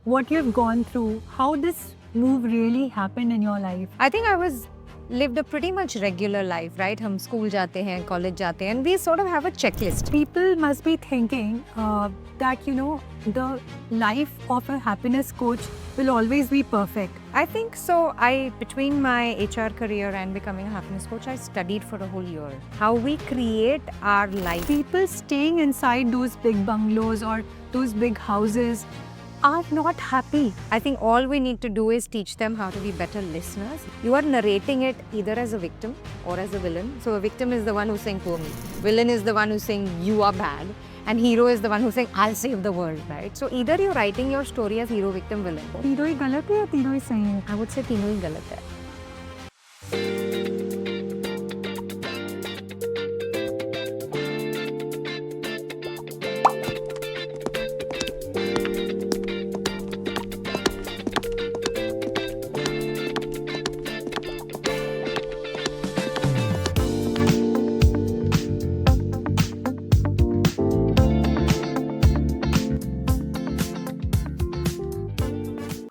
what you've gone through, how this move really happened in your life. I think I was lived a pretty much regular life, right? हम school जाते हैं, college जाते हैं, and we sort of have a checklist. People must be thinking that, the life of a happiness coach will always be perfect. I think so. Between my HR career and becoming a happiness coach, I studied for a whole year how we create our life. People staying inside those big bungalows or those big houses are not happy. I think all we need to do is teach them how to be better listeners. You are narrating it either as a victim or as a villain. So a victim is the one who's saying, poor me. Villain is the one who's saying, you are bad. And hero is the one who's saying, I'll save the world, right? So either you're writing your story as hero, victim, villain. तीनों ही गलत है या तीनों ही सही है? I would say तीनों ही गलत है.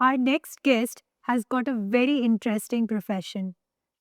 Our next guest has got a very interesting profession.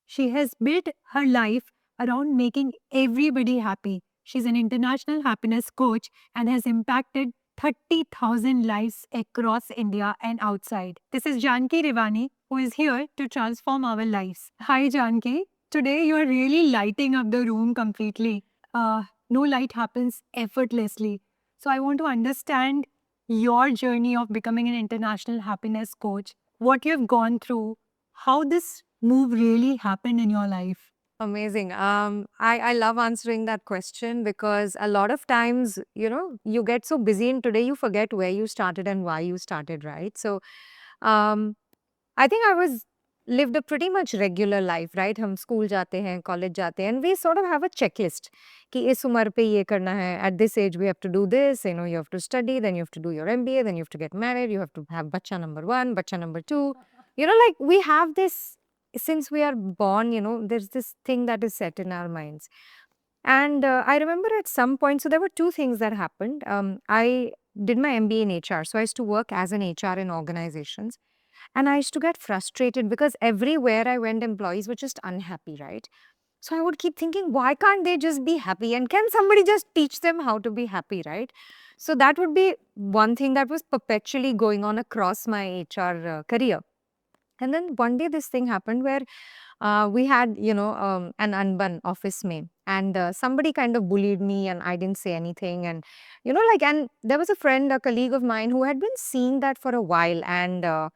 She has built her life around making everybody happy. She's an international happiness coach and has impacted 30,000 lives across India and outside. This is Janki Rivani, who is here to transform our lives. Hi, Janki. Today you are really lighting up the room completely. No light happens effortlessly. So I want to understand your journey of becoming an international happiness coach, what you've gone through, how this move really happened in your life. Amazing. I love answering that question because a lot of times, you get so busy in today, you forget where you started and why you started, right? So, um, I think I was lived a pretty much regular life, right? हम school जाते हैं, college जाते हैं, and we sort of have a checklist कि इस उम्र पे ये करना है. At this age, we have to do this. You have to study, then you have to do your MBA, then you have to get married, you have to have bacha number one, bacha number two. Like we have this since we are born. There's this thing that is set in our minds. And I remember at some point, so there were two things that happened. I did my MBA in HR, so I used to work as an HR in organizations. And I used to get frustrated because everywhere I went, employees were just unhappy, right? So I would keep thinking, why can't they just be happy? And can somebody just teach them how to be happy, right? So that would be one thing that was perpetually going on across my HR career. And then one day this thing happened where we had, an unbun office mate, and somebody kind of bullied me, and I didn't say anything. And, and there was a friend, a colleague of mine who had been seeing that for a while. And,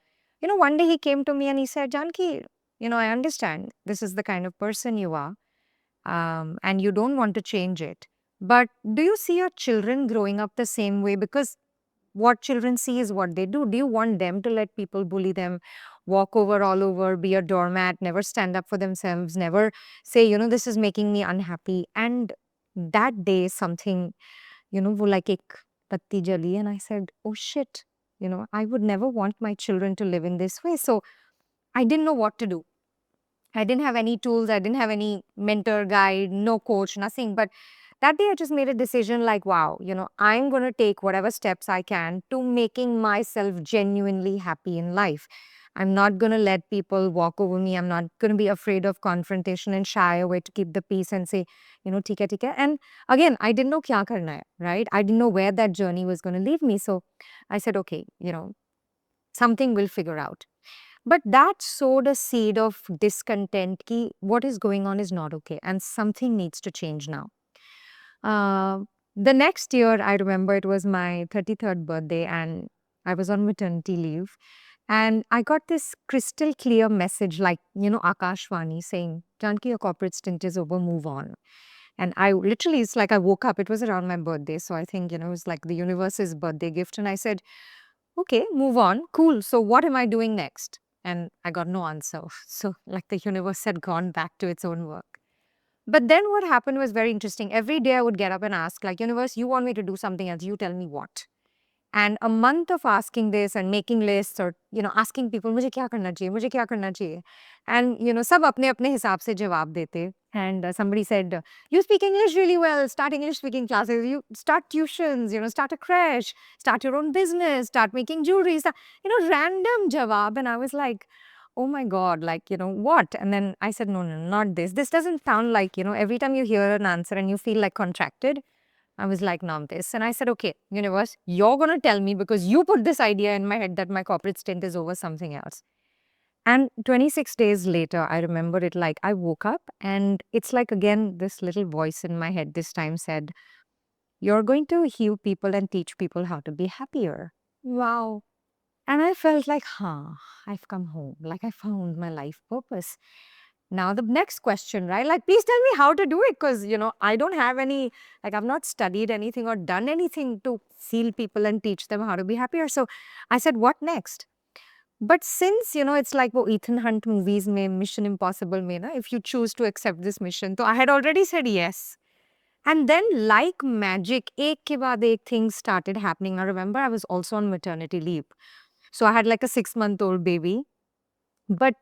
one day he came to me and he said, Janki, I understand this is the kind of person you are, and you don't want to change it. But do you see your children growing up the same way? Because what children see is what they do. Do you want them to let people bully them, walk over all over, be a doormat, never stand up for themselves, never say, this is making me unhappy? And that day, something, wo like ek batti jali, and I said, oh shit, I would never want my children to live in this way. So I didn't know what to do. I didn't have any tools. I didn't have any mentor, guide, no coach, nothing. But that day I just made a decision like, wow, I'm going to take whatever steps I can to making myself genuinely happy in life. I'm not going to let people walk over me. I'm not going to be afraid of confrontation and shy away to keep the peace and say, ठीक है. And again, I didn't know kya karna hai, right? I didn't know where that journey was going to lead me. So I said, okay, something we'll figure out. But that sowed a seed of discontent ki what is going on is not okay and something needs to change now. The next year, I remember it was my 33rd birthday and I was on maternity leave. And I got this crystal clear message like, Akashvani saying, Janki, your corporate stint is over, move on. And I literally, it's like I woke up, it was around my birthday. So I think, it was like the universe's birthday gift. And I said, okay, move on. Cool. So what am I doing next? And I got no answer. So like the universe had gone back to its own work. But then what happened was very interesting. Every day I would get up and ask, like, universe, you want me to do something else. You tell me what. And a month of asking this and making lists or, asking people, मुझे क्या करना चाहिए? मुझे क्या करना चाहिए? And, सब अपने-अपने हिसाब से जवाब देते. And somebody said, you speak English really well, start English speaking classes, you start tuitions, start a creche, start your own business, start making jewelry, random jawab. And I was like, oh my God, like, what? And then I said, no, no, not this. This doesn't sound like, every time you hear an answer and you feel like contracted, I was like, no, this. And I said, okay, universe, you're going to tell me because you put this idea in my head that my corporate stint is over something else. And 26 days later, I remember it like I woke up and it's like, again, this little voice in my head this time said, you're going to heal people and teach people how to be happier. Wow. And I felt like, I've come home. Like I found my life purpose. Now the next question, right? Like, please tell me how to do it because, I don't have any, like I've not studied anything or done anything to heal people and teach them how to be happier. So I said, what next? But since, it's like wo Ethan Hunt movies mein, Mission Impossible mein, na, if you choose to accept this mission, so I had already said yes. And then like magic, ek ke baad ek things started happening. I remember I was also on maternity leave. So I had like a 6-month-old baby. But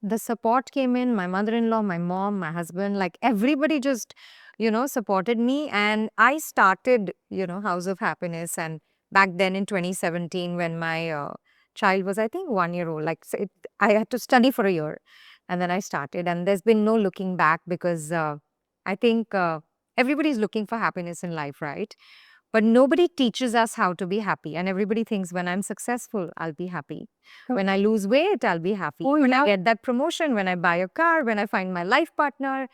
the support came in, my mother-in-law, my mom, my husband, like everybody just, supported me. And I started, House of Happiness. And back then in 2017, when my child was, I think, 1 year old, like I had to study for a year. And then I started. And there's been no looking back because I think everybody's looking for happiness in life, right? But nobody teaches us how to be happy. And everybody thinks when I'm successful, I'll be happy. When I lose weight, I'll be happy. Oh, When I yeah. get that promotion, when I buy a car, when I find my life partner.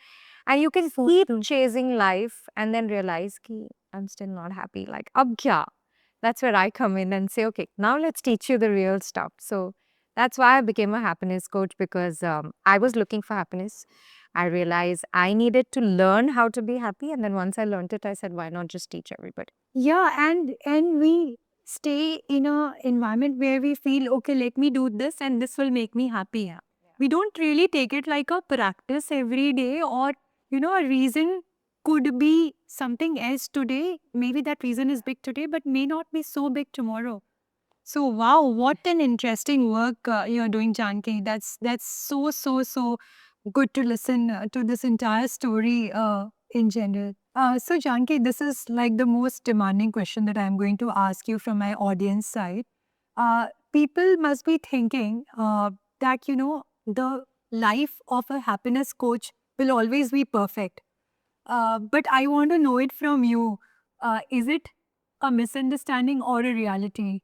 And you can keep chasing life and then realize ki I'm still not happy. Like, ab kya? That's where I come in and say, okay, now let's teach you the real stuff. So that's why I became a happiness coach because I was looking for happiness. I realized I needed to learn how to be happy. And then once I learned it, I said, why not just teach everybody? Yeah, and we stay in a environment where we feel, okay, let me do this and this will make me happy. Yeah. We don't really take it like a practice every day or, a reason could be something else today. Maybe that reason is big today, but may not be so big tomorrow. So wow, what an interesting work you're doing, Janki. That's so good to listen to this entire story in general. So Janki, this is like the most demanding question that I'm going to ask you from my audience side. People must be thinking that the life of a happiness coach will always be perfect. But I want to know it from you. Is it a misunderstanding or a reality?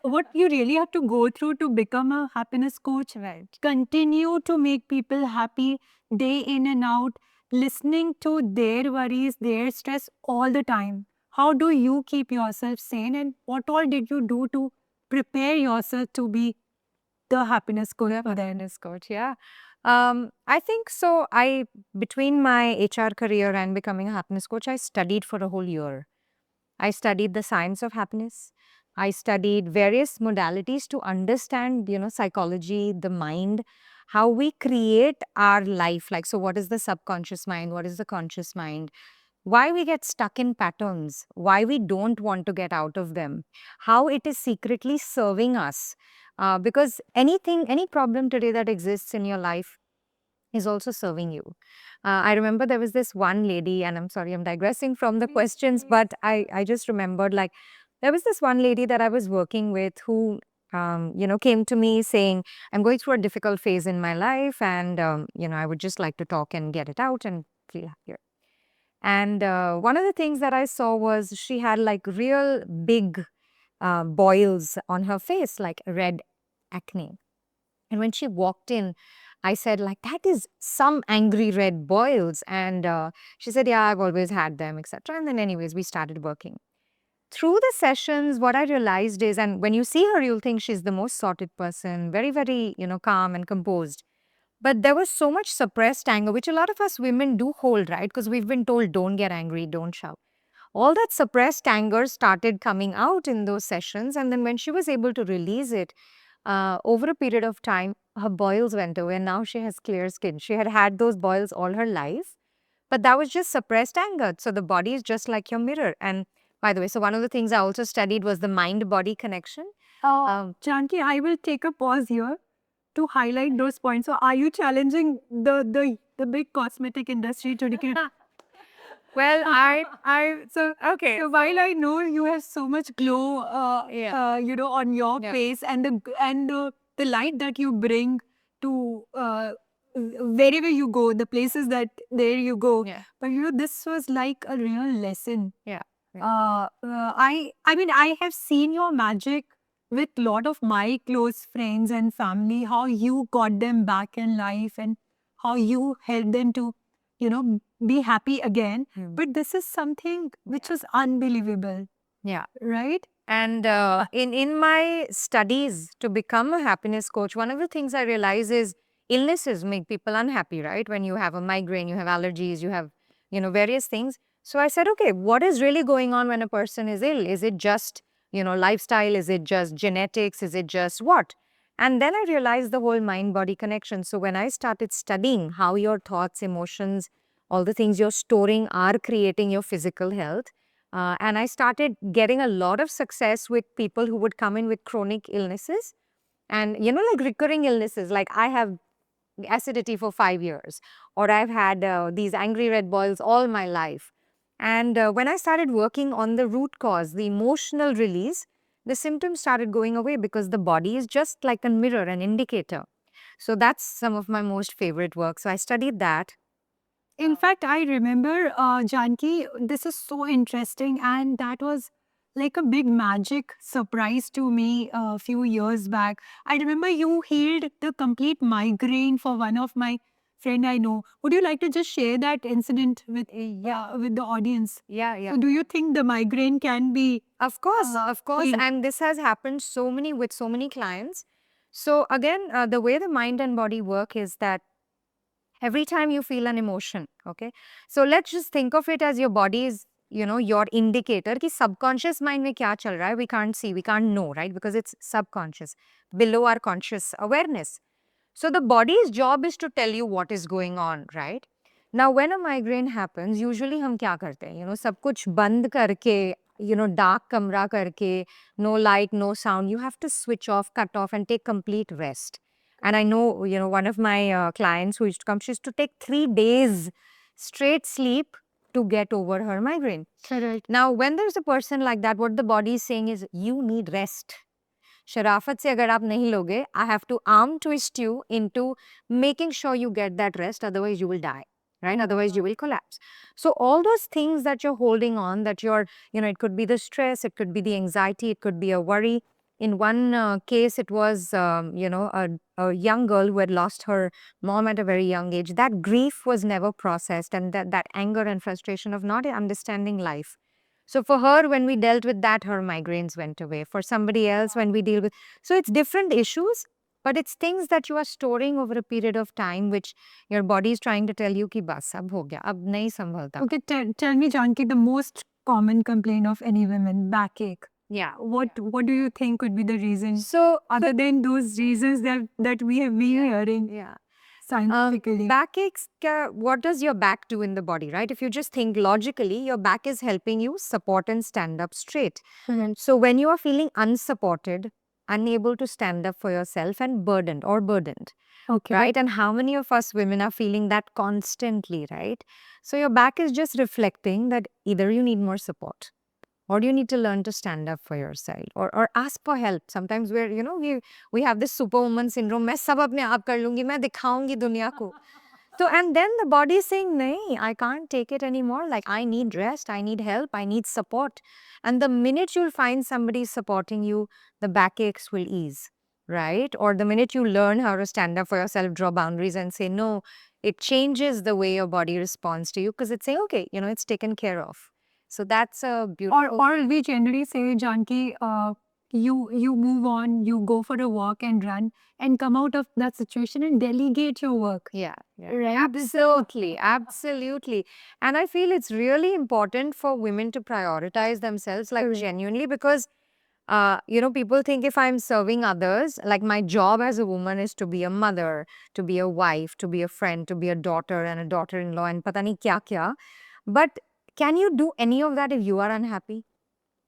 What you really have to go through to become a happiness coach, Right. continue to make people happy day in and out, listening to their worries, their stress all the time. How do you keep yourself sane and what all did you do to prepare yourself to be the happiness coach for them? Happiness coach, yeah. I think so. Between my HR career and becoming a happiness coach, I studied for a whole year. I studied the science of happiness. I studied various modalities to understand, psychology, the mind, how we create our life. Like, so what is the subconscious mind? What is the conscious mind? Why we get stuck in patterns, why we don't want to get out of them, how it is secretly serving us. Because any problem today that exists in your life is also serving you. I remember there was this one lady, and I'm sorry, I'm digressing from the questions, but I just remembered like there was this one lady that I was working with who, came to me saying, I'm going through a difficult phase in my life, and, I would just like to talk and get it out and feel happier. And one of the things that I saw was she had like real big boils on her face, like red acne. And when she walked in, I said, like, that is some angry red boils. And she said, yeah, I've always had them, etc. And then, anyways, we started working. Through the sessions, what I realized is, and when you see her, you'll think she's the most sorted person, very, very, calm and composed. But there was so much suppressed anger, which a lot of us women do hold, right? Because we've been told, don't get angry, don't shout. All that suppressed anger started coming out in those sessions. And then when she was able to release it, over a period of time, her boils went away and now she has clear skin. She had had those boils all her life, but that was just suppressed anger. So the body is just like your mirror. And by the way. So one of the things I also studied was the mind-body connection. Janki, I will take a pause here to highlight those points. So, are you challenging the big cosmetic industry to declare? Well, so okay. So while I know you have so much glow, Yeah. on your Yeah. face and the light that you bring to wherever you go, the places that there you go. Yeah. But this was like a real lesson. Yeah. I mean, I have seen your magic with lot of my close friends and family. How you got them back in life and how you helped them to, be happy again. Hmm. But this is something which was unbelievable, Yeah. right? And in my studies to become a happiness coach, one of the things I realize is illnesses make people unhappy, right? When you have a migraine, you have allergies, you have, various things. So I said, okay, what is really going on when a person is ill? Is it just, lifestyle? Is it just genetics? Is it just what? And then I realized the whole mind-body connection. So when I started studying how your thoughts, emotions, all the things you're storing are creating your physical health, and I started getting a lot of success with people who would come in with chronic illnesses and, like recurring illnesses, like I have acidity for 5 years, or I've had these angry red boils all my life. And when I started working on the root cause, the emotional release, the symptoms started going away because the body is just like a mirror, an indicator. So that's some of my most favorite work. So I studied that. In fact, I remember, Janki, this is so interesting, and that was like a big magic surprise to me a few years back. I remember you healed the complete migraine for one of my friend I know. Would you like to just share that incident with the audience? Yeah. So, do you think the migraine can be Of course. healed? And this has happened with so many clients. So again, the way the mind and body work is that every time you feel an emotion, okay? So let's just think of it as your body is, your indicator कि subconscious mind में क्या चल रहा है, we can't see, we can't know, right? Because it's subconscious, below our conscious awareness. So the body's job is to tell you what is going on, right? Now, when a migraine happens, usually हम क्या करते हैं? सब कुछ बंद करके, dark कमरा करके, no light, no sound. You have to switch off, cut off, and take complete rest. And I know, one of my clients who used to come, she used to take 3 days straight sleep to get over her migraine. Correct. Now, when there's a person like that, what the body is saying is, you need rest. शराफत से अगर आप नहीं लोगे, I have to arm twist you into making sure you get that rest, otherwise you will die, right? Otherwise you will collapse. So all those things that you're holding on, that you're, it could be the stress, it could be the anxiety, it could be a worry. In one case, it was, a young girl who had lost her mom at a very young age. That grief was never processed, and that anger and frustration of not understanding life. So for her, when we dealt with that, her migraines went away. For somebody else, when we deal with, so it's different issues, but it's things that you are storing over a period of time, which your body is trying to tell you कि बस अब हो गया, अब नहीं संभलता. Okay, tell me, Janki, the most common complaint of any women, backache. Yeah. What do you think could be the reason? So Other than those reasons that we have been hearing yeah. scientifically. Backaches, what does your back do in the body, right? If you just think logically, your back is helping you support and stand up straight. So when you are feeling unsupported, unable to stand up for yourself and burdened, Okay. right? And how many of us women are feeling that constantly, right? So your back is just reflecting that either you need more support or you need to learn to stand up for yourself or ask for help. Sometimes we're, we have this superwoman syndrome. मैं सब अपने आप कर लूंगी, मैं दिखाऊंगी दुनिया को. So, and then the body is saying, nahi, I can't take it anymore. Like, I need rest, I need help, I need support. And the minute you'll find somebody supporting you, the backaches will ease, right? Or the minute you learn how to stand up for yourself, draw boundaries and say no, it changes the way your body responds to you because it's saying, okay, it's taken care of. So that's a beautiful. Or we generally say, Janki, you move on, you go for a walk and run and come out of that situation and delegate your work. Yeah. Right? Absolutely. And I feel it's really important for women to prioritize themselves, like genuinely, because, people think if I'm serving others, like my job as a woman is to be a mother, to be a wife, to be a friend, to be a daughter and a daughter-in-law and pata nahi kya kya. But can you do any of that if you are unhappy?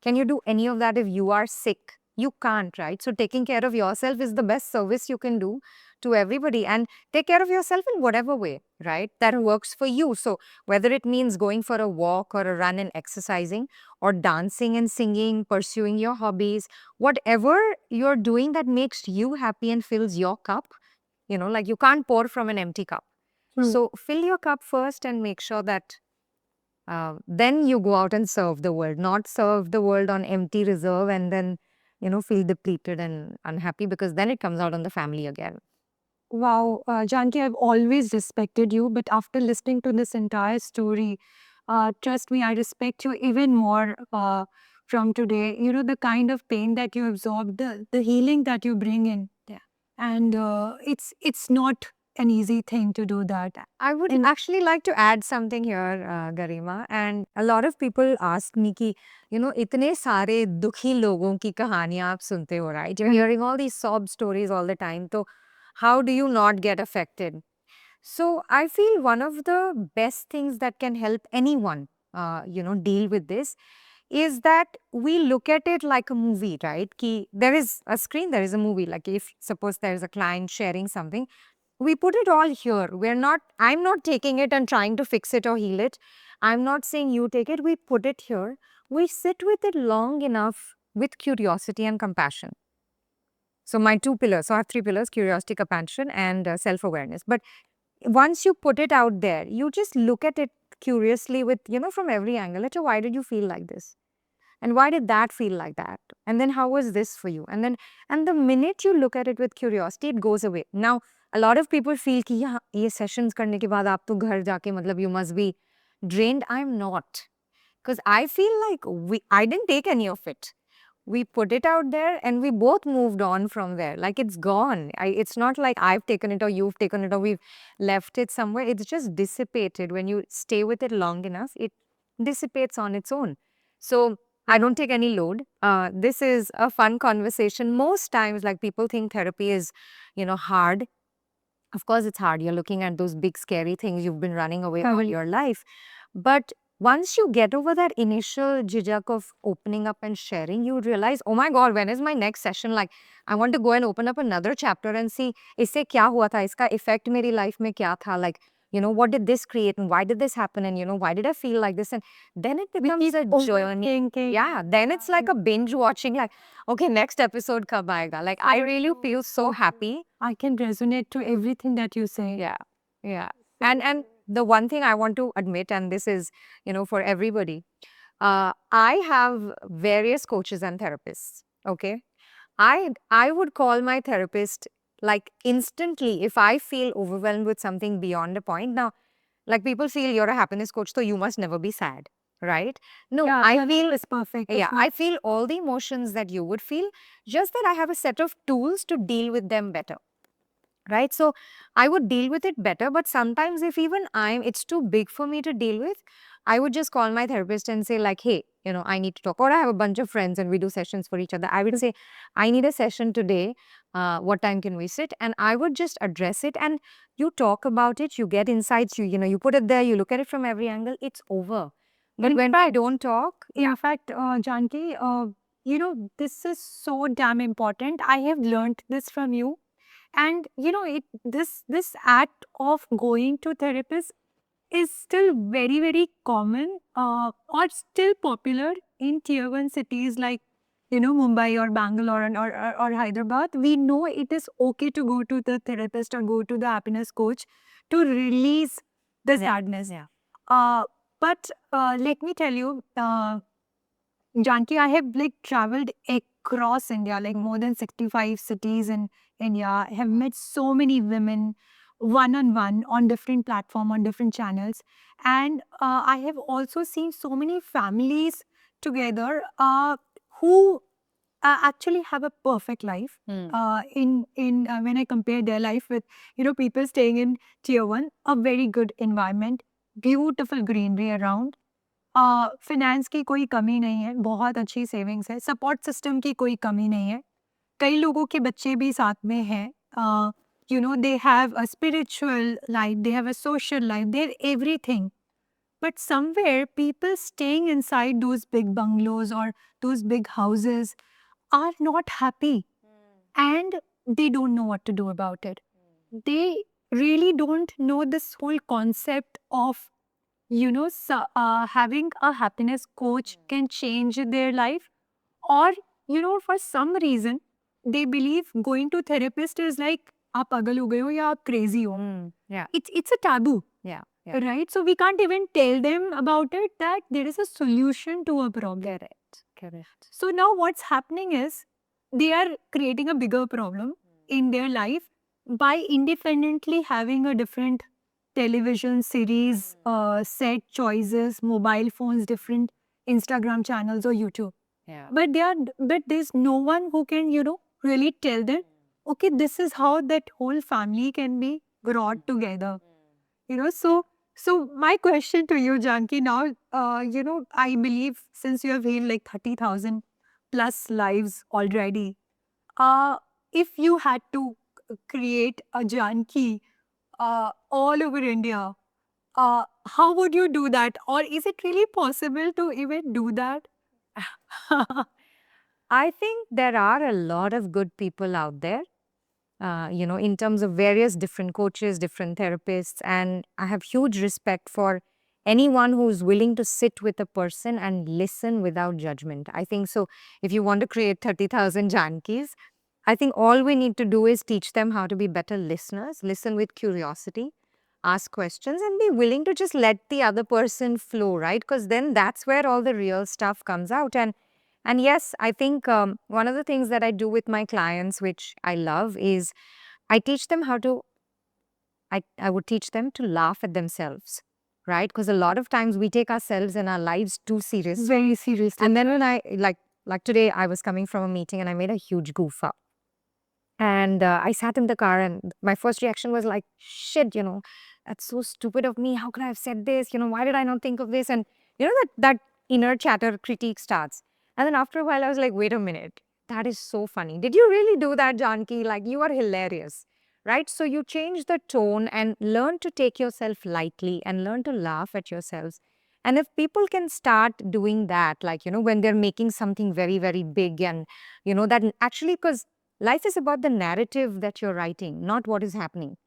Can you do any of that if you are sick? You can't, right? So taking care of yourself is the best service you can do to everybody, and take care of yourself in whatever way, right? That works for you. So whether it means going for a walk or a run and exercising, or dancing and singing, pursuing your hobbies, whatever you're doing that makes you happy and fills your cup, like you can't pour from an empty cup. True. So fill your cup first and make sure that then you go out and serve the world, not serve the world on empty reserve and then, feel depleted and unhappy, because then it comes out on the family again. Wow, Janki, I've always respected you, but after listening to this entire story, trust me, I respect you even more from today. You know, the kind of pain that you absorb, the healing that you bring in. Yeah. And it's not an easy thing to do that. I would And actually like to add something here, Garima. And a lot of people ask me कि, इतने सारे दुखी लोगों की कहानियां आप सुनते हो, right? You're hearing all these sob stories all the time. So how do you not get affected? So I feel one of the best things that can help anyone, deal with this is that we look at it like a movie, right? Ki there is a screen, there is a movie. Like if suppose there is a client sharing something, we put it all here. I'm not taking it and trying to fix it or heal it. I'm not saying you take it. We put it here. We sit with it long enough with curiosity and compassion. So my two pillars, so I have three pillars: curiosity, compassion, and self-awareness. But once you put it out there, you just look at it curiously with, from every angle. Acha, why did you feel like this? And why did that feel like that? And then how was this for you? And the minute you look at it with curiosity, it goes away. Now, a lot of people feel कि yeah, ये sessions करने के बाद आप तो घर जाके मतलब you must be drained. I'm not. Because I feel like I didn't take any of it. We put it out there and we both moved on from there. Like it's gone. It's not like I've taken it or you've taken it or we've left it somewhere. It's just dissipated. When you stay with it long enough, it dissipates on its own. So I don't take any load. This is a fun conversation. Most times, like people think therapy is, hard. Of course, it's hard. You're looking at those big, scary things you've been running away all your life. But once you get over that initial jijak of opening up and sharing, you realize, oh my God, when is my next session? Like, I want to go and open up another chapter and see, isse kya hua tha? Iska effect meri life mein kya tha? Like, what did this create and why did this happen? And, why did I feel like this? And then it becomes a journey. Yeah, then it's like a binge watching, like, okay, next episode kab aayega? Like, I really feel so happy. I can resonate to everything that you say. Yeah, yeah. And the one thing I want to admit, and this is, for everybody, I have various coaches and therapists. Okay, I would call my therapist like instantly if I feel overwhelmed with something beyond a point. Now, like people feel you're a happiness coach, so you must never be sad, right? No, Yeah, I your feel life is perfect. It's yeah, not- I feel all the emotions that you would feel, just that I have a set of tools to deal with them better. Right. So I would deal with it better. But sometimes if even it's too big for me to deal with, I would just call my therapist and say like, hey, I need to talk. Or I have a bunch of friends and we do sessions for each other. I would say, I need a session today. What time can we sit? And I would just address it and you talk about it. You get insights. You put it there. You look at it from every angle. It's over. But when I don't talk, In fact, Janki, this is so damn important. I have learned this from you. And this act of going to therapist is still very, very common or still popular in tier 1 cities like Mumbai or Bangalore or Hyderabad. We know it is okay to go to the therapist or go to the happiness coach to release the sadness. yeah. But let me tell you, Janki, I have like traveled across India, like more than 65 cities in India. I have met so many women one-on-one on different platform, on different channels. And I have also seen so many families together who actually have a perfect life. In when I compare their life with people staying in tier 1, a very good environment, beautiful greenery around. Finance की कोई कमी नहीं है, बहुत अच्छी savings है, support system की कोई कमी नहीं है। कई लोगों के बच्चे भी साथ में हैं। They have a spiritual life, they have a social life, they have everything. But somewhere, people staying inside those big bungalows or those big houses are not happy and they don't know what to do about it. They really don't know this whole concept of, having a happiness coach can change their life. Or, for some reason, they believe going to therapist is like, आप पागल हो गए हो या आप crazy हो. Yeah, It's a taboo. yeah. Right? So we can't even tell them about it that there is a solution to a problem. Correct. So now what's happening is they are creating a bigger problem in their life by independently having a different television series, set choices, mobile phones, different Instagram channels or YouTube. Yeah. But there's no one who can, really tell them, okay, this is how that whole family can be brought together. So my question to you, Janki, now, I believe since you have healed like 30,000 plus lives already, uh, if you had to create a Janki all over India, how would you do that? Or is it really possible to even do that? I think there are a lot of good people out there, in terms of various different coaches, different therapists. And I have huge respect for anyone who's willing to sit with a person and listen without judgment. I think so. If you want to create 30,000 Jankis, I think all we need to do is teach them how to be better listeners, listen with curiosity, ask questions, and be willing to just let the other person flow, right? Because then that's where all the real stuff comes out. And yes, I think one of the things that I do with my clients, which I love, is I teach them how to, I would teach them to laugh at themselves, right? Because a lot of times we take ourselves and our lives too seriously. Very seriously. And then when like today, I was coming from a meeting and I made a huge goof up. And I sat in the car and my first reaction was like, shit, that's so stupid of me. How could I have said this? Why did I not think of this? And that inner chatter critique starts. And then after a while, I was like, wait a minute, that is so funny. Did you really do that, Janki? Like, you are hilarious, right? So you change the tone and learn to take yourself lightly and learn to laugh at yourselves. And if people can start doing that, like, when they're making something very, very big and, that actually, because life is about the narrative that you're writing, not what is happening.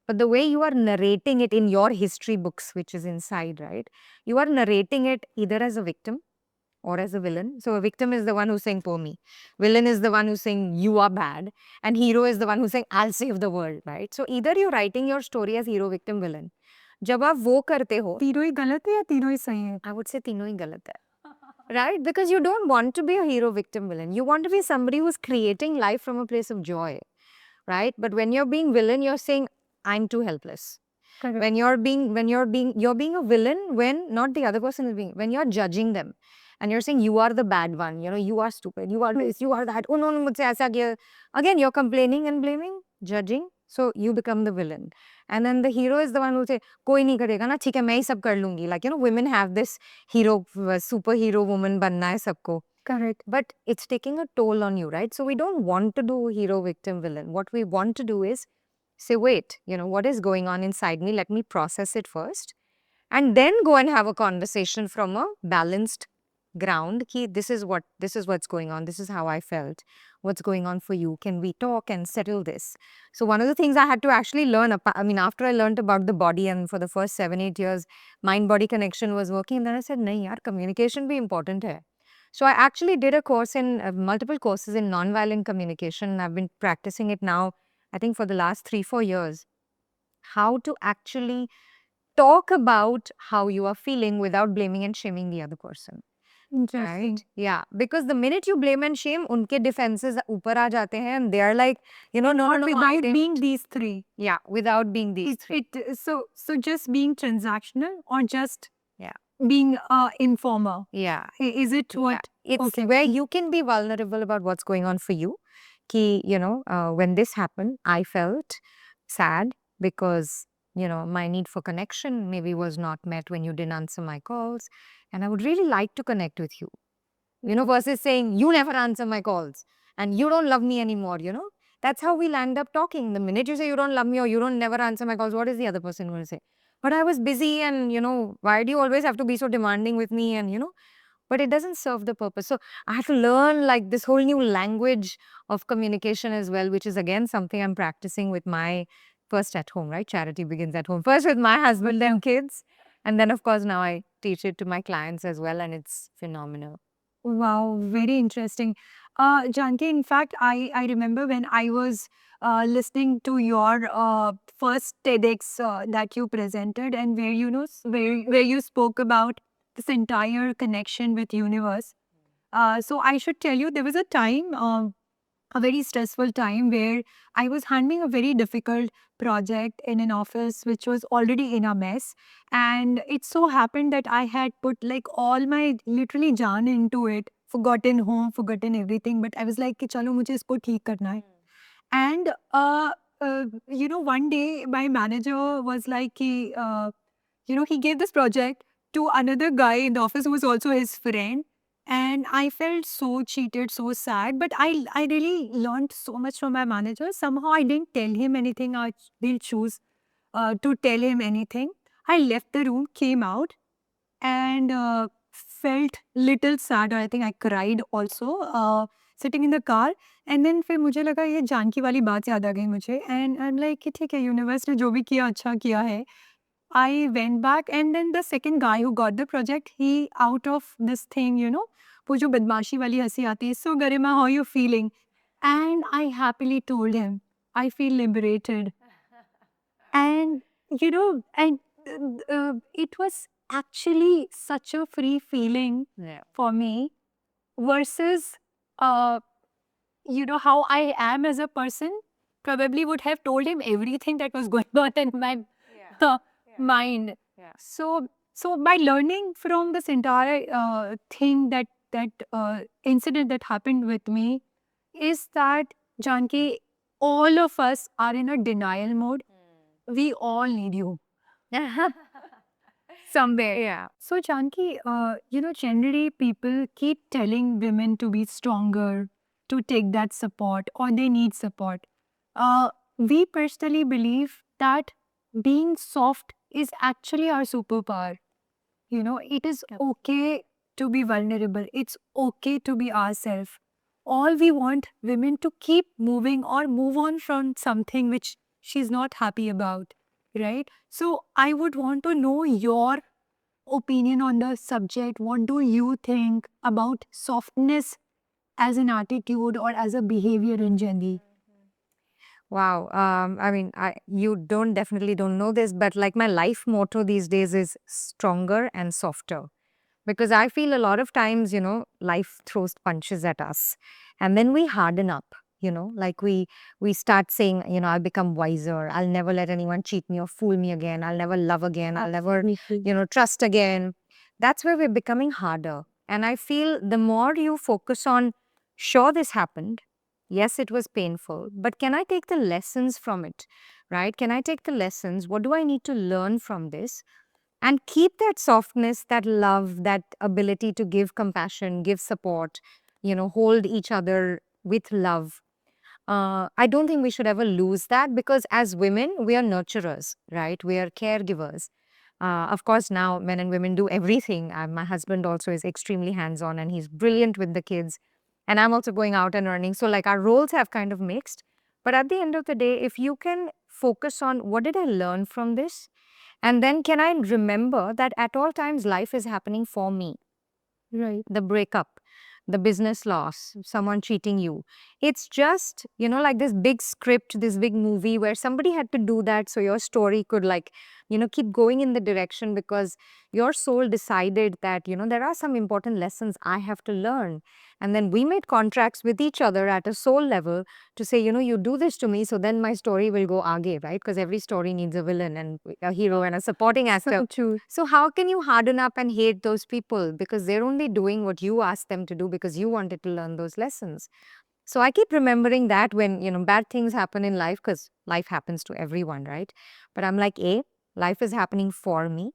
But the way you are narrating it in your history books, which is inside, right? You are narrating it either as a victim or as a villain. So a victim is the one who's saying, poor me. Villain is the one who's saying, you are bad. And hero is the one who's saying, I'll save the world, right? So either you're writing your story as hero, victim, villain. जब आप वो करते हो, तीनों ही गलत है या तीनों ही सही है? I would say तीनों ही गलत है. Right? Because you don't want to be a hero, victim, villain. You want to be somebody who's creating life from a place of joy, right? But when you're being villain, you're saying, I'm too helpless. Correct. When you're being a villain when not the other person is being, when you're judging them and you're saying you are the bad one, you are stupid, you are this, you are that, oh no, mujhse aisa kiya. Again, you're complaining and blaming, judging. So you become the villain. And then the hero is the one who say, koi nahi karega na, theek hai, main hi sab kar lungi. Like, women have this hero, superhero woman banna hai sabko. Correct. But it's taking a toll on you, right? So we don't want to do hero, victim, villain. What we want to do is say, wait, what is going on inside me? Let me process it first. And then go and have a conversation from a balanced ground. Ki, this is what's going on. This is how I felt. What's going on for you? Can we talk and settle this? So one of the things I had to actually learn, after I learned about the body and for the first 7-8 years, mind-body connection was working. And then I said, nahi yaar, communication bhi important hai. So I actually did a course in multiple courses in nonviolent communication. I've been practicing it now, I think for the last 3-4 years, how to actually talk about how you are feeling without blaming and shaming the other person. Interesting. Right? Yeah. Because the minute you blame and shame, unke defenses upar aa jate hain and they are like, no, Without being these three. Yeah, without being these three. So just being transactional or just Yeah. being informer? Yeah. Is it what? It's Okay. where you can be vulnerable about what's going on for you. Ki, when this happened, I felt sad because, my need for connection maybe was not met when you didn't answer my calls. And I would really like to connect with you. Versus saying, you never answer my calls and you don't love me anymore, That's how we'll end up talking. The minute you say you don't love me or you don't never answer my calls, what is the other person going to say? but I was busy and, why do you always have to be so demanding with me? And, but it doesn't serve the purpose. So I had to learn like this whole new language of communication as well, which is again something I'm practicing with my first at home, right? Charity begins at home. First with my husband and kids. And then, of course, now I teach it to my clients as well. And it's phenomenal. Wow, very interesting. Janki, in fact, I remember when I was listening to your first TEDx that you presented, and where where you spoke about this entire connection with universe. So I should tell you, there was a time, a very stressful time, where I was handling a very difficult project in an office which was already in a mess. And it so happened that I had put like all my literally jaan into it, forgotten home, forgotten everything. But I was like, कि चलो मुझे इसको ठीक करना है. And one day my manager was like, he gave this project to another guy in the office who was also his friend. And I felt so cheated, so sad. But I really learned so much from my manager. Somehow I didn't tell him anything. I didn't choose to tell him anything. I left the room, came out, and felt little sad. I think I cried also, sitting in the car. And then फिर मुझे लगा ये जानकी वाली बात याद आ गई मुझे. And I'm like कि ठीक है, यूनिवर्स ने जो भी किया अच्छा किया है. I went back, and then the second guy who got the project, he out of this thing, वो जो बदमाशी वाली हंसी आती है, so Garima, how you feeling? And I happily told him, I feel liberated. And and it was actually such a free feeling Yeah. for me, versus uh, how I am as a person. Probably would have told him everything that was going on in my Yeah. mind. Yeah. So by learning from this entire thing, that incident that happened with me, is that, Janki, all of us are in a denial mode. We all need you somewhere. Yeah. So, Janki, generally people keep telling women to be stronger, to take that support, or they need support. We personally believe that being soft is actually our superpower. It is Yep. okay to be vulnerable. It's okay to be ourselves. All we want women to keep moving or move on from something which she's not happy about, right? So I would want to know your opinion on the subject. What do you think about softness as an attitude or as a behavior in general? Wow. I mean, you definitely don't know this, but like my life motto these days is stronger and softer. Because I feel a lot of times, life throws punches at us and then we harden up, like we start saying, I'll become wiser. I'll never let anyone cheat me or fool me again. I'll never love again. I'll never, trust again. That's where we're becoming harder. And I feel the more you focus on, sure, this happened. Yes, it was painful, but can I take the lessons from it, right? Can I take the lessons? What do I need to learn from this? And keep that softness, that love, that ability to give compassion, give support, hold each other with love. I don't think we should ever lose that, because as women, we are nurturers, right? We are caregivers. Of course, now men and women do everything. My husband also is extremely hands on and he's brilliant with the kids. And I'm also going out and earning. So, like, our roles have kind of mixed. But at the end of the day, if you can focus on what did I learn from this? And then can I remember that at all times life is happening for me? Right. The breakup, the business loss, someone cheating you. It's just, like this big script, this big movie where somebody had to do that so your story could, like, keep going in the direction, because your soul decided that, there are some important lessons I have to learn. And then we made contracts with each other at a soul level to say, you do this to me, so then my story will go aage, right? Because every story needs a villain and a hero and a supporting actor. So true. So how can you harden up and hate those people? Because they're only doing what you asked them to do because you wanted to learn those lessons. So I keep remembering that when, bad things happen in life, because life happens to everyone, right? But I'm like, life is happening for me.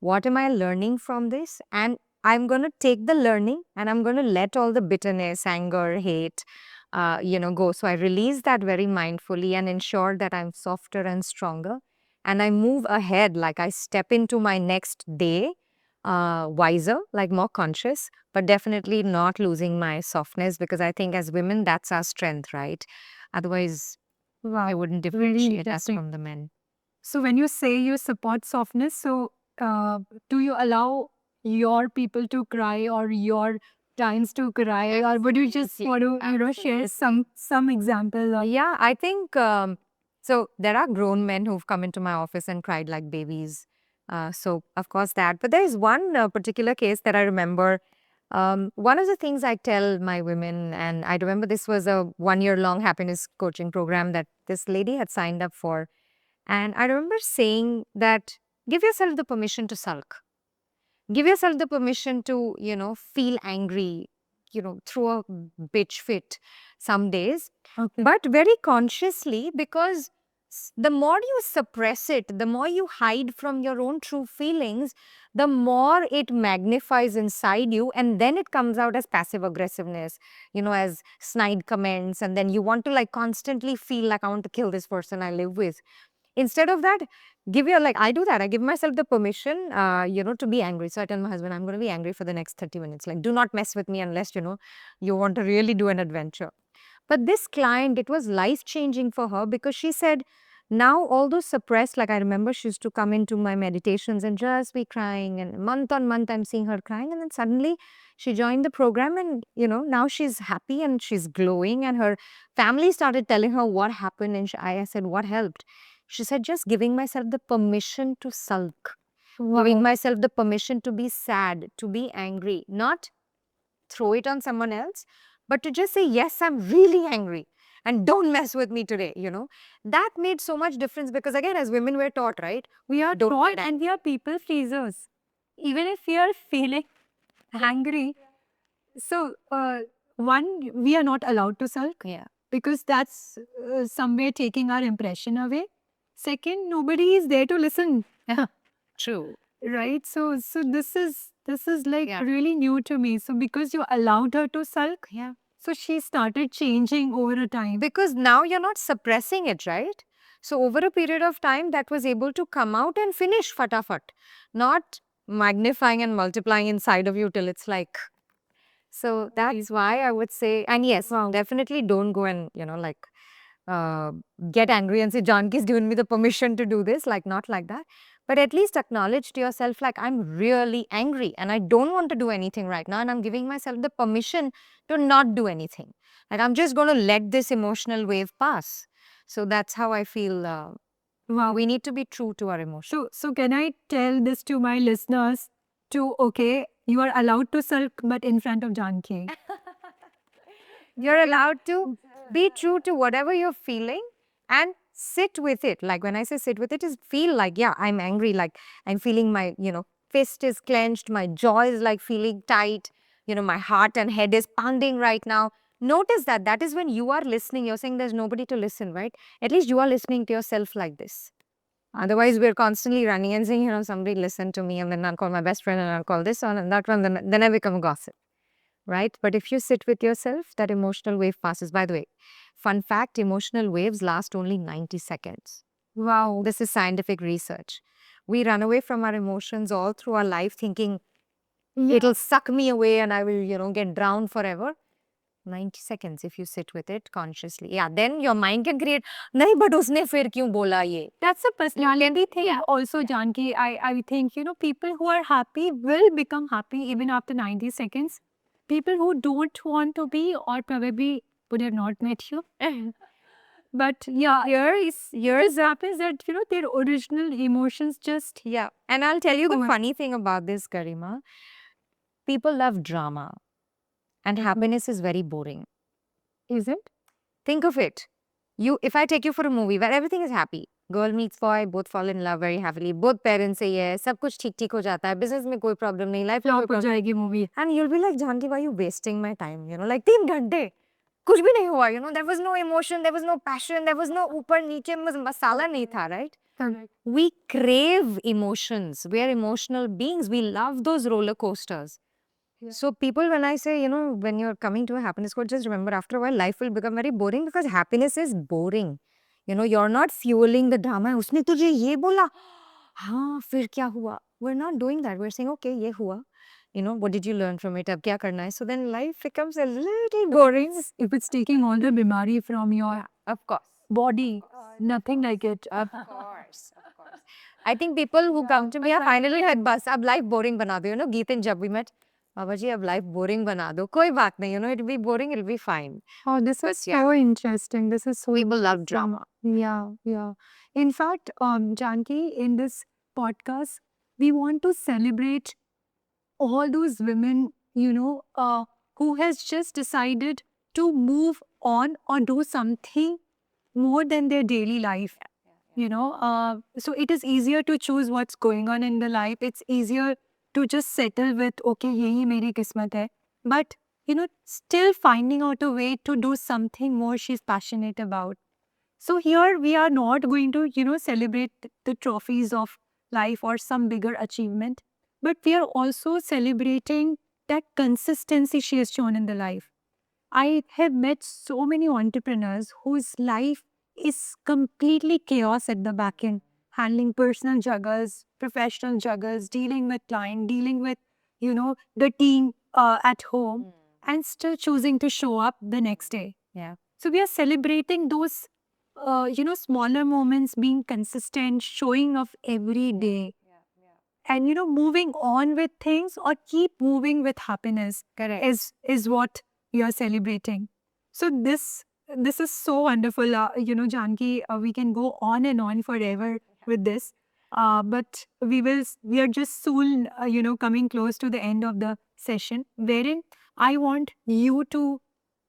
What am I learning from this? And I'm going to take the learning and I'm going to let all the bitterness, anger, hate, go. So I release that very mindfully and ensure that I'm softer and stronger. and I move ahead, like I step into my next day wiser, like more conscious, but definitely not losing my softness, because I think as women, that's our strength, right? Otherwise, I Wow, wouldn't very differentiate us interesting. from the men. So when you say you support softness, so do you allow your people to cry or your times to cry, or would you just want to share some example? Yeah, I think so. There are grown men who've come into my office and cried like babies. So, of course, that. But there is one particular case that I remember. One of the things I tell my women, and I remember this was a 1 year long happiness coaching program that this lady had signed up for. And I remember saying that give yourself the permission to sulk. Give yourself the permission to, feel angry, throw a bitch fit some days, Okay. but very consciously, because the more you suppress it, the more you hide from your own true feelings, the more it magnifies inside you. And then it comes out as passive aggressiveness, as snide comments. And then you want to like constantly feel like I want to kill this person I live with. Instead of that, I do that. I give myself the permission, to be angry. So I tell my husband, I'm going to be angry for the next 30 minutes. Like, do not mess with me unless, you want to really do an adventure. But this client, it was life changing for her, because she said, now all those suppressed, like I remember she used to come into my meditations and just be crying. And month on month, I'm seeing her crying. And then suddenly she joined the program, and, now she's happy and she's glowing. And her family started telling her what happened. And I said, what helped? She said, just giving myself the permission to sulk, giving myself the permission to be sad, to be angry, not throw it on someone else, but to just say, yes, I'm really angry and don't mess with me today, That made so much difference, because again, as women, we're taught, right? We are Don't taught get and we are people pleasers. Even if we are feeling angry, so one, we are not allowed to sulk Yeah. because that's somewhere taking our impression away. Second, nobody is there to listen. True. Right. So this is like Yeah. really new to me. So because you allowed her to sulk, Yeah. so she started changing over a time. Because now you're not suppressing it, right? So over a period of time, that was able to come out and finish fatafat, not magnifying and multiplying inside of you till it's like. So that's why I would say, and yes, definitely don't go and, uh, get angry and say, Janki's given me the permission to do this, like not like that. But at least acknowledge to yourself, like, I'm really angry and I don't want to do anything right now. And I'm giving myself the permission to not do anything. Like, I'm just going to let this emotional wave pass. So that's how I feel Wow. we need to be true to our emotions. So can I tell this to my listeners to, okay, you are allowed to sulk, but in front of Janki. You're allowed to be true to whatever you're feeling and sit with it. Like when I say sit with it, is feel like, yeah, I'm angry. Like I'm feeling my, fist is clenched, my jaw is like feeling tight, my heart and head is pounding right now. Notice that. That is when you are listening. You're saying there's nobody to listen, right? At least you are listening to yourself like this. Otherwise, we're constantly running and saying, somebody listen to me, and then I'll call my best friend and I'll call this one and that one, then I become a gossip. Right? But if you sit with yourself, that emotional wave passes. By the way, fun fact, emotional waves last only 90 seconds. Wow. This is scientific research. We run away from our emotions all through our life thinking it'll suck me away and I will, get drowned forever. 90 seconds if you sit with it consciously. Yeah, then your mind can create, nahi, but usne fir kyun bola ye? That's a personality thing. Also, Janki, I think, people who are happy will become happy even after 90 seconds. People who don't want to be or probably would have not met you. But yeah, here's happens that, their original emotions just. Yeah. And I'll tell you the Oh, funny thing about this, Garima. People love drama and happiness is very boring. Is it? Think of it. If I take you for a movie where everything is happy, girl meets boy, both fall in love very happily, both parents say yes, सब कुछ ठीक ठीक हो जाता है, business में कोई problem नहीं, life में कोई Flop हो problem, जाएगी movie. and you'll be like, Janki, why are you wasting my time? Like 3 घंटे, कुछ भी नहीं हुआ, there was no emotion, there was no passion, there was no ऊपर नीचे मसाला नहीं था, right? Correct. We crave emotions. We are emotional beings. We love those roller coasters. So people, when I say, when you're coming to a happiness coach, just remember after a while, life will become very boring because happiness is boring. You know, you're not fueling the drama. उसने तुझे ये बोला, हाँ, फिर क्या हुआ? We're not doing that. We're saying, okay, ये हुआ. You know, what did you learn from it? अब क्या करना है? So then life becomes a little boring. If it's taking all the bimari from your Of course. body, nothing like it. Of course. Of course. I think people who come to me are finally had bus. अब life boring बना दो. You know, Geet and Jab we met. बाबा जी अब life boring बना दो. कोई बात नहीं. You know, it'll be boring. It'll be fine. Oh, this But is yeah. so interesting. This is so People love drama. Yeah, yeah. In fact, Janki, in this podcast, we want to celebrate all those women, who has just decided to move on or do something more than their daily life. So it is easier to choose what's going on in the life. It's easier to just settle with, okay, yehi meri kismat hai. But, still finding out a way to do something more she's passionate about. So here we are not going to, celebrate the trophies of life or some bigger achievement, but we are also celebrating that consistency she has shown in the life. I have met so many entrepreneurs whose life is completely chaos at the back end, handling personal juggles, professional juggles, dealing with client, dealing with, the team at home, and still choosing to show up the next day. Yeah. So we are celebrating those, smaller moments, being consistent, showing up every day, and moving on with things or keep moving with happiness. Correct. Is what we are celebrating. So this is so wonderful, Janki. We can go on and on forever with this. But we are just soon, coming close to the end of the session, wherein I want you to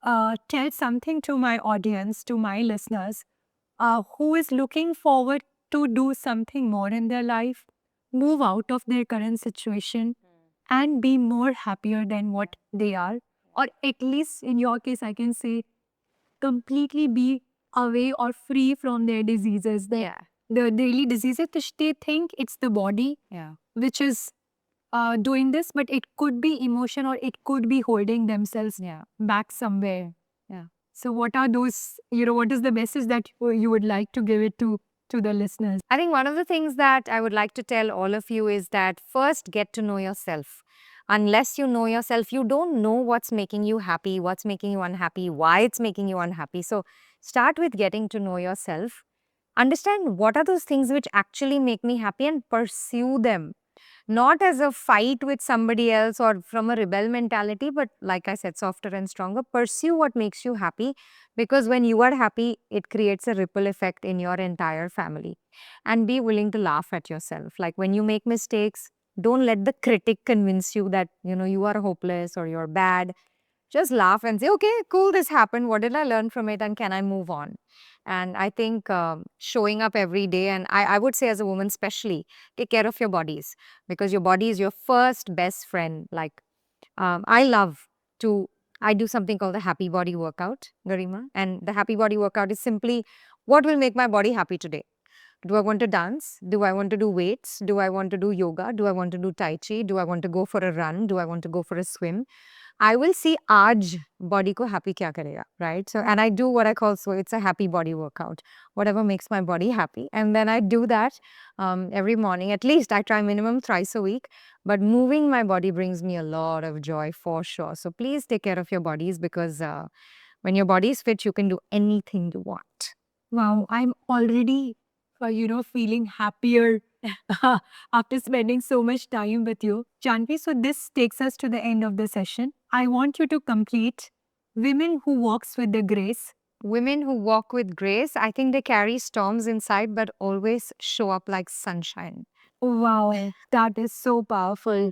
tell something to my audience, to my listeners, who is looking forward to do something more in their life, move out of their current situation, and be more happier than what they are. Or at least in your case, I can say completely be away or free from their diseases. The daily diseases, they think it's the body Yeah. which is doing this, but it could be emotion or it could be holding themselves Yeah. back somewhere. Yeah. So what are those, what is the message that you would like to give it to the listeners? I think one of the things that I would like to tell all of you is that first get to know yourself. Unless you know yourself, you don't know what's making you happy, what's making you unhappy, why it's making you unhappy. So start with getting to know yourself. Understand what are those things which actually make me happy and pursue them. Not as a fight with somebody else or from a rebel mentality, but like I said, softer and stronger. Pursue what makes you happy, because when you are happy, it creates a ripple effect in your entire family. And be willing to laugh at yourself. Like when you make mistakes, don't let the critic convince you that, you are hopeless or you're bad. Just laugh and say, okay, cool, this happened. What did I learn from it? And can I move on? And I think showing up every day, and I would say as a woman especially, take care of your bodies, because your body is your first best friend. Like I love to, I do something called the happy body workout, Garima. And the happy body workout is simply what will make my body happy today. Do I want to dance? Do I want to do weights? Do I want to do yoga? Do I want to do Tai Chi? Do I want to go for a run? Do I want to go for a swim? I will see aaj body ko happy kya karega, right? So, and I do what I call, so it's a happy body workout, whatever makes my body happy. And then I do that every morning. At least I try minimum thrice a week, but moving my body brings me a lot of joy for sure. So please take care of your bodies, because when your body is fit, you can do anything you want. Wow, I'm already, feeling happier after spending so much time with you. Janvi, so this takes us to the end of the session. I want you to complete women who walks with the grace. Women who walk with grace, I think they carry storms inside, but always show up like sunshine. Wow, that is so powerful.